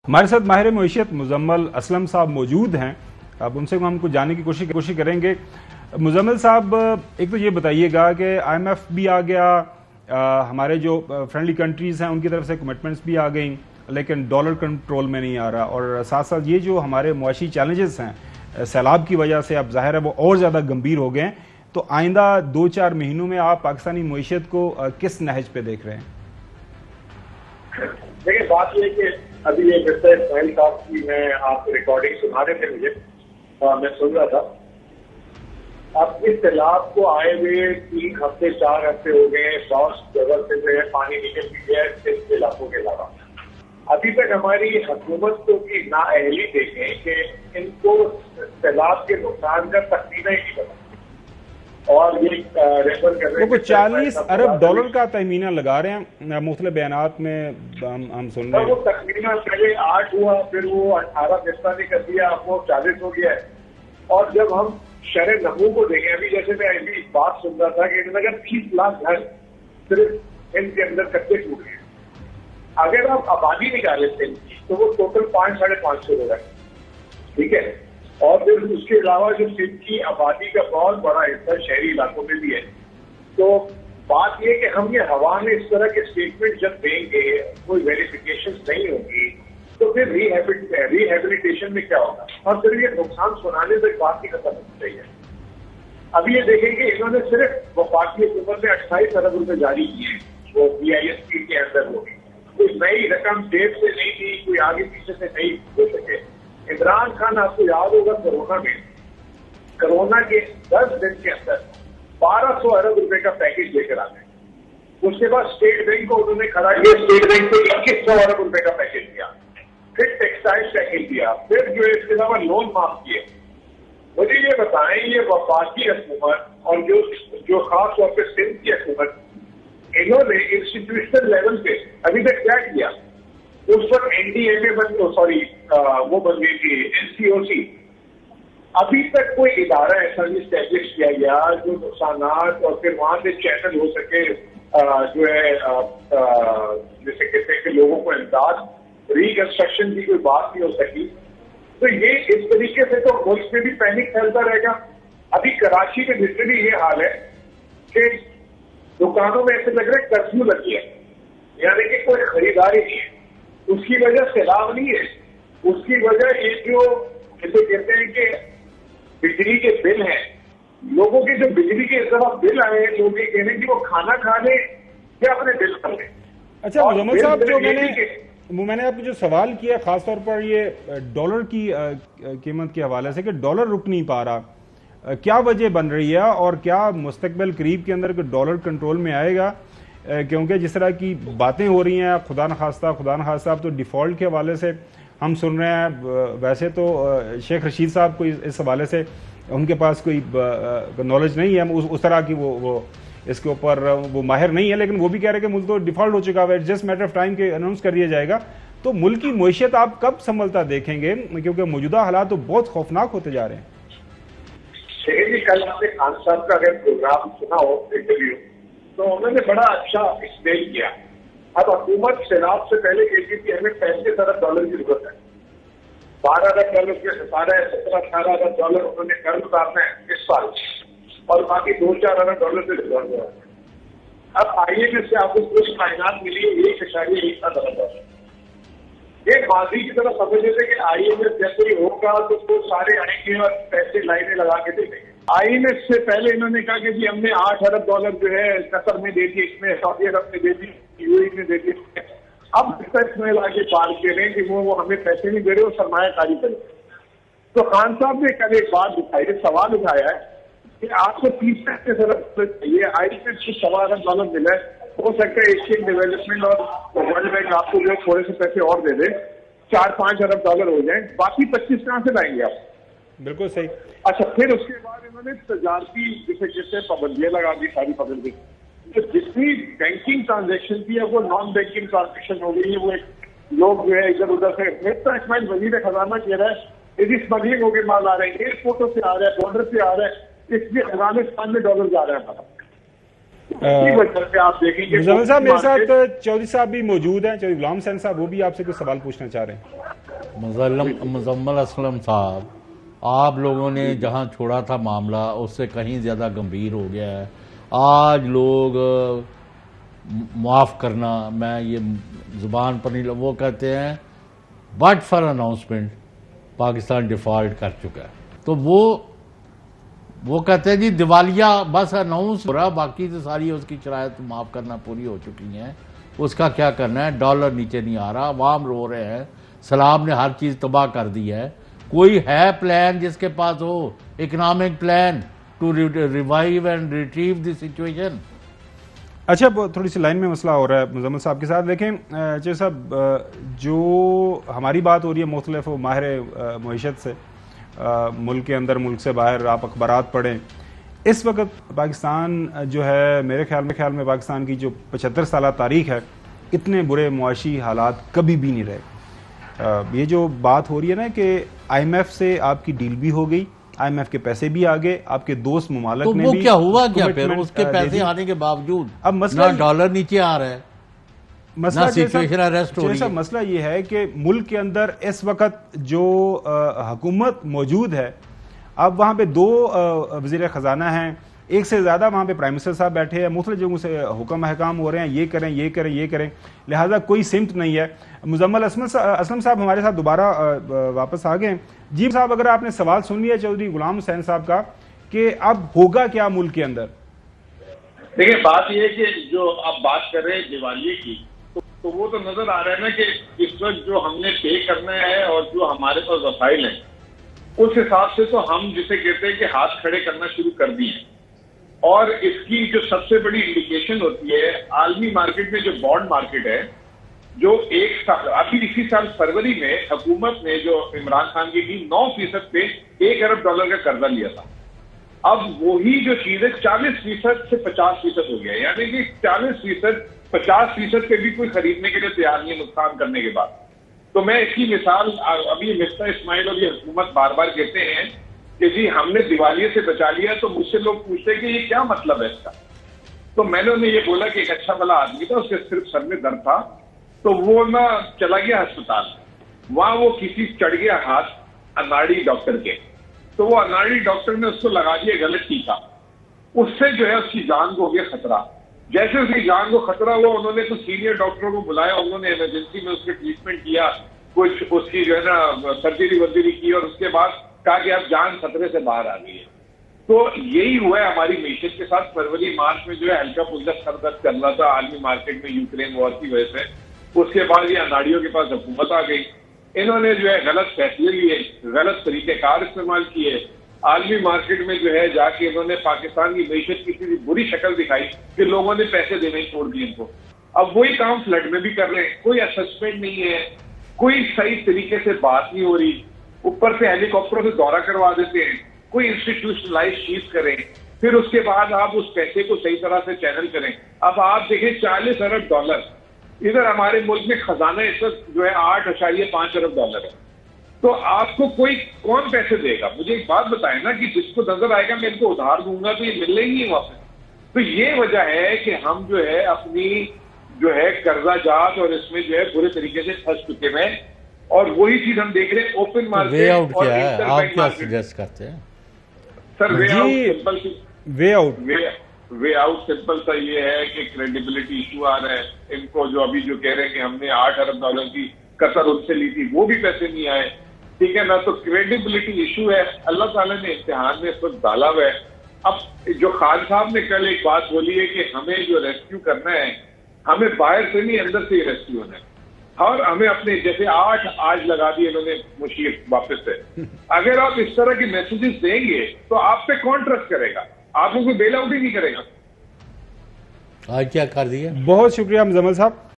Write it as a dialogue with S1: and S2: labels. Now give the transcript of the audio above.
S1: ہمارے ساتھ ماہر معیشت مزمل اسلم صاحب موجود ہیں. اب ان سے ہم کو جاننے کی کوشش کریں گے. مزمل صاحب، ایک تو یہ بتائیے گا کہ آئی ایم ایف بھی آ گیا، ہمارے جو فرینڈلی کنٹریز ہیں ان کی طرف سے کمٹمنٹس بھی آ گئیں، لیکن ڈالر کنٹرول میں نہیں آ رہا، اور ساتھ ساتھ یہ جو ہمارے معاشی چیلنجز ہیں سیلاب کی وجہ سے اب ظاہر ہے وہ اور زیادہ گمبھیر ہو گئے ہیں. تو آئندہ 2-4 مہینوں میں آپ پاکستانی معیشت کو کس نہج پہ دیکھ رہے ہیں؟
S2: دیکھیں، بات یہ کہ ابھی یہ مسٹر اسماعیل صاحب کی میں آپ کو ریکارڈنگ سنا رہے تھے، مجھے میں سن رہا تھا. اب اس سیلاب کو آئے ہوئے 3 ہفتے 4 ہفتے ہو گئے، 100 جگہ سے جو ہے پانی نکل بھی گیا ہے اس علاقوں کے علاوہ. ابھی تک ہماری حکومت کو کی نااہلی دیکھیں کہ ان کو سیلاب کے نقصان کا تخمینہ ہی نہیں پتا، اور یہ ریفر کر رہے ہیں
S1: وہ 40 ارب ڈالر کا تخمینہ لگا رہے ہیں مختلف بیانات میں ہم سن رہے ہیں.
S2: وہ تخمینہ پہلے 8 ہوا، پھر وہ 18 فیصلہ نے کر دیا، اب وہ 40 ہو گیا ہے. اور جب ہم شرح نمو کو دیکھیں، ابھی جیسے میں ابھی بات سن رہا تھا کہ اگر 30 لاکھ گھر صرف ان کے اندر کچے ٹوٹ گئے، اگر آپ آبادی نکالے تھے تو وہ ٹوٹل 500-550 ہو گئے. ٹھیک ہے، اور پھر اس کے علاوہ جو سندھ کی آبادی کا بہت بڑا حصہ شہری علاقوں میں بھی ہے. تو بات یہ کہ ہم یہ ہوا میں اس طرح کے اسٹیٹمنٹ جب دیں گے، کوئی ویریفیکیشن نہیں ہوگی، تو پھر ریہیبلیٹیشن میں کیا ہوگا؟ اور پھر یہ نقصان سنانے سے بات کی ختم ہونی چاہیے. ابھی یہ دیکھیں کہ انہوں نے صرف وفاقی حکومت میں 28 ارب روپے جاری کیے ہیں، وہ BISP کے اندر ہوگی. کوئی نئی رقم جیب سے نہیں تھی، کوئی آگے پیچھے سے نہیں ہو سکے. عمران خان آپ کو یاد ہوگا کرونا کے 10 دن کے اندر 1200 ارب روپے کا پیکج لے کر آ گئے. اس کے بعد اسٹیٹ بینک کو انہوں نے کھڑا کیا، اسٹیٹ بینک کو 2100 ارب روپے کا پیکج دیا، پھر ٹیکسٹائل پیکج دیا، پھر جو ہے اس کے علاوہ لون معاف کیے. مجھے یہ بتائیں، یہ وفاقی حکومت اور جو خاص طور پہ سندھ کی حکومت، انہوں نے انسٹیٹیوشنل لیول پہ ابھی تک کیا کیا؟ اس وقت NDMA وہ بن گئی تھی NCOC. ابھی تک کوئی ادارہ ایسا نہیں اسٹیبلش کیا گیا جو نقصانات اور پھر وہاں سے چینل ہو سکے، جو ہے جیسے کہتے ہیں کہ لوگوں کو امداد، ریکنسٹرکشن کی کوئی بات نہیں ہو سکی. تو یہ اس طریقے سے تو ملک میں بھی پینک پھیلتا رہے گا. ابھی کراچی میں لٹرلی یہ حال ہے کہ دکانوں میں ایسے لگ رہا ہے کرفیو لگی ہے، یعنی کہ کوئی خریداری نہیں ہے. اس کی وجہ سیلاب نہیں ہے، اس کی وجہ یہ جو جیسے کہتے ہیں کہ بجلی کے بل ہیں، لوگوں کے جو بجلی کے اس طرح بل آئے ہیں، لوگ یہ کہہ رہے ہیں کہ وہ کھانا کھا لیں یا اپنے بل کر لیں.
S1: اچھا مزمل صاحب، جو میں نے آپ کو جو سوال کیا خاص طور پر یہ ڈالر کی قیمت کے حوالے سے کہ ڈالر رک نہیں پا رہا، کیا وجہ بن رہی ہے اور کیا مستقبل قریب کے اندر ڈالر کنٹرول میں آئے گا؟ کیونکہ جس طرح کی باتیں ہو رہی ہیں، خدا نخواستہ اب تو ڈیفالٹ کے حوالے سے ہم سن رہے ہیں. ویسے تو شیخ رشید صاحب کو اس حوالے سے ان کے پاس کوئی نالج نہیں ہے اس طرح کی، وہ اس کے اوپر وہ ماہر نہیں ہے، لیکن وہ بھی کہہ رہے کہ ملک تو ڈیفالٹ ہو چکا ہے، جسٹ میٹر آف ٹائم کے اناؤنس کر دیا جائے گا. تو ملک کی معیشت آپ کب سنبھلتا دیکھیں گے؟ کیونکہ موجودہ حالات تو بہت خوفناک ہوتے جا رہے ہیں.
S2: کل آپ نے خان صاحب کا اگر پروگرام سنا ہو انٹرویو، تو انہوں نے بڑا اچھا ایکسپلین کیا. اب حکومت سیلاب سے پہلے کہتی تھی ہمیں 35 ارب ڈالر کی ضرورت ہے، 12 ارب ڈالر کے خسارہ ہے، 17-18 ارب ڈالر انہوں نے قرض اتارنا ہے اس سال، اور باقی 2-4 ارب ڈالر سے ضرورت ہے. اب IMF سے آپ کو کچھ کائنات ملی 1.1 ارب ڈالر. یہ ماضی کی طرف سمجھ لیتے کہ IMF جیسے ہی ہوگا تو وہ سارے آئیں گے اور پیسے لائنیں لگا کے دے دیں گے. IMF سے پہلے انہوں نے کہا کہ جی ہم نے 8 ارب ڈالر جو ہے قطر میں دے دی، اس میں سعودی عرب میں دے دی، UAE میں دے دی. اب اس میں لا کے پار کے رہے کہ وہ ہمیں پیسے نہیں دے رہے، وہ سرمایہ کاری کرے. تو خان صاحب نے کل ایک بات دکھائی، سوال اٹھایا ہے کہ آپ کو 30 ارب چاہیے، IMF سے 1.25 ارب ڈالر ملا ہے، ہو سکتا ہے ایشین ڈیولپمنٹ اور ورلڈ بینک آپ کو جو ہے تھوڑے سے پیسے اور دے دیں، 4-5 ارب ڈالر ہو جائیں، باقی 25 کہاں سے لائیں گے آپ؟
S1: بالکل صحیح.
S2: اچھا، پھر اس کے بعد انہوں نے تجارتی جسے پابندیاں لگا دی، ساری پابندی. جتنی بینکنگ ٹرانزیکشن کی ہے وہ نان بینکنگ ٹرانزیکشن ہو گئی ہے. وہ لوگ جو ہے ادھر ادھر سے میرا اسماعیل وزیر خزانہ کہہ رہا ہے یہ اسمگلنگ ہو کے مال آ رہے ہیں، ایئرپورٹوں سے آ رہا ہے، بارڈر سے آ رہا ہے، اس لیے افغانستان میں ڈالر جا رہا ہے. اسی وجہ سے آپ دیکھیں کہ
S1: مزمل صاحب میرے ساتھ چودھری صاحب بھی موجود ہیں، چودھری غلام حسین صاحب، وہ بھی آپ سے کچھ سوال پوچھنا چاہ رہے ہیں۔
S3: مزمل اسلم صاحب، آپ لوگوں نے جہاں چھوڑا تھا معاملہ اس سے کہیں زیادہ گمبھیر ہو گیا ہے۔ آج لوگ معاف کرنا، میں یہ زبان پر نہیں، وہ کہتے ہیں but for announcement Pakistan default کر چکا ہے، تو وہ کہتے ہیں جی دیوالیہ بس اناؤنس ہو رہا، باقی تو ساری اس کی شرائط معاف کرنا پوری ہو چکی ہیں، اس کا کیا کرنا ہے؟ ڈالر نیچے نہیں آ رہا، عوام رو رہے ہیں، سلام نے ہر چیز تباہ کر دی ہے۔ کوئی ہے پلان جس کے پاس ہو، economic plan to revive and retrieve the situation?
S1: اچھا، تھوڑی سی لائن میں مسئلہ ہو رہا ہے مزمل صاحب کے ساتھ، دیکھیں چودھری صاحب، جو ہماری بات ہو رہی ہے مختلف ماہر معیشت سے، ملک کے اندر ملک سے باہر، آپ اخبارات پڑھیں، اس وقت پاکستان جو ہے میرے خیال میں پاکستان کی جو 75 سالہ تاریخ ہے، اتنے برے معاشی حالات کبھی بھی نہیں رہے۔ یہ جو بات ہو رہی ہے نا کہ آئی ایم ایف سے آپ کی ڈیل بھی ہو گئی، آئی ایم ایف کے پیسے بھی آگے، آپ کے دوست ممالک نے بھی،
S3: تو وہ کیا ہوا کیا پھر اس کے پیسے آنے کے باوجود؟ اب مسئلہ ڈالر نیچے آ رہا ہے، مسئلہ سچویشن ایڈجسٹ ہو رہی ہے۔
S1: مسئلہ یہ ہے کہ ملک کے اندر اس وقت جو حکومت موجود ہے، اب وہاں پہ 2 وزیر خزانہ ہیں، ایک سے زیادہ وہاں پہ پرائم منسٹر صاحب بیٹھے ہیں، مختلف جگہوں سے حکم احکام ہو رہے ہیں، یہ کریں یہ کریں یہ کریں، لہٰذا کوئی سمت نہیں ہے۔ مزمل اسلم صاحب ہمارے ساتھ دوبارہ واپس آ گئے ہیں۔ جی صاحب، اگر آپ نے سوال سن لیا چودھری غلام حسین صاحب کا کہ اب ہوگا کیا ملک کے اندر؟
S2: دیکھیں، بات یہ ہے کہ جو آپ بات کر رہے ہیں دیوالیے کی، تو وہ تو نظر آ رہا ہے نا کہ اس وقت جو ہم نے پے کرنا ہے اور جو ہمارے پاس وسائل ہیں، اس حساب سے تو ہم جسے کہتے ہیں کہ ہاتھ کھڑے کرنا شروع کر دیے ہیں۔ اور اس کی جو سب سے بڑی انڈیکیشن ہوتی ہے عالمی مارکیٹ میں جو بانڈ مارکیٹ ہے، جو ایک سال ابھی اسی سال فروری میں حکومت نے جو عمران خان کی 9% پہ $1 ارب کا قرضہ لیا تھا، اب وہی جو چیز ہے 40% سے 50% ہو گیا، یعنی کہ 40% 50% پہ بھی کوئی خریدنے کے لیے تیار نہیں ہے نقصان کرنے کے بعد۔ تو میں اس کی مثال، ابھی مفتا اسماعیل اور یہ حکومت بار بار کہتے ہیں کہ جی ہم نے دیوالیے سے بچا لیا، تو مجھ سے لوگ پوچھتے ہیں کہ یہ کیا مطلب ہے اس کا؟ تو میں نے انہیں یہ بولا کہ ایک اچھا بھلا آدمی تھا، اس کے صرف سر میں درد تھا، تو وہ نہ چلا گیا ہسپتال، وہاں وہ کسی چڑھ گیا ہاتھ اناڑی ڈاکٹر کے، تو وہ اناڑی ڈاکٹر نے اس کو لگا دیا غلط ٹیکا، اس سے جو ہے اس کی جان کو ہو گیا خطرہ۔ جیسے اس کی جان کو خطرہ ہوا، انہوں نے کچھ سینئر ڈاکٹروں کو بلایا، انہوں نے ایمرجنسی میں اس کے ٹریٹمنٹ کیا، کچھ اس کی جو ہے نا سرجری ورجری کی، اور اس کے بعد کہا کہ اب جان خطرے سے باہر آ گئی ہے۔ تو یہی ہوا ہے ہماری معیشت کے ساتھ۔ فروری مارچ میں جو ہے ہلکا پھلکا سر درد کر رہا تھا عالمی مارکیٹ میں یوکرین وار کی وجہ سے، اس کے بعد یہ اناڑیوں کے پاس حکومت آ گئی، انہوں نے جو ہے غلط فیصلے لیے، غلط طریقہ کار استعمال کیے، عالمی مارکیٹ میں جو ہے جا کے انہوں نے پاکستان کی معیشت کی اتنی بری شکل دکھائی کہ لوگوں نے پیسے دینے چھوڑ دیے ان کو۔ اب وہی کام فلڈ میں بھی کر رہے ہیں، کوئی اسسمنٹ نہیں ہے، کوئی صحیح طریقے سے بات نہیں ہو رہی، اوپر سے ہیلی کاپٹروں سے دورہ کروا دیتے ہیں، کوئی انسٹیٹیوشنلائز چیز کریں، پھر اس کے بعد آپ اس پیسے کو صحیح طرح سے چینل کریں۔ اب آپ دیکھیں $40 ارب، ادھر ہمارے ملک میں خزانہ اس وقت جو ہے $8.5 ارب ہے، تو آپ کو کون پیسے دے گا؟ مجھے ایک بات بتائیں نا، کہ جس کو نظر آئے گا میں ان کو ادھار دوں گا تو یہ مل لیں گے واپس۔ تو یہ وجہ ہے کہ ہم جو ہے اپنی جو ہے قرضہ جات اور اس میں جو ہے برے طریقے سے پھنس چکے ہیں، اور وہی چیز ہم دیکھ رہے ہیں اوپن مارکیٹ۔
S3: وے آؤٹ کیا ہے؟ آپ کیا سجیسٹ کرتے ہیں؟
S2: سر وے آؤٹ سمپل سا یہ ہے کہ کریڈیبلٹی ایشو آ رہا ہے ان کو، جو ابھی جو کہہ رہے ہیں کہ ہم نے $8 ارب کی قطر ان سے لی تھی، وہ بھی پیسے نہیں آئے، ٹھیک ہے نا؟ تو کریڈیبلٹی ایشو ہے، اللہ تعالیٰ نے امتحان میں اس وقت ڈالا ہوا ہے۔ اب جو خان صاحب نے کل ایک بات بولی ہے کہ ہمیں جو ریسکیو کرنا ہے، ہمیں باہر سے نہیں اندر سے ہی ریسکیو ہونا ہے، اور ہمیں اپنے جیسے 8 آج لگا دیے انہوں نے مشیر واپس سے۔ اگر آپ اس طرح کے میسیجز دیں گے تو آپ پہ کون ٹرسٹ کرے گا؟ آپ کو کوئی بیل آؤٹ ہی نہیں کرے گا۔
S3: آج کیا کر دیا؟
S1: بہت شکریہ مزمل صاحب۔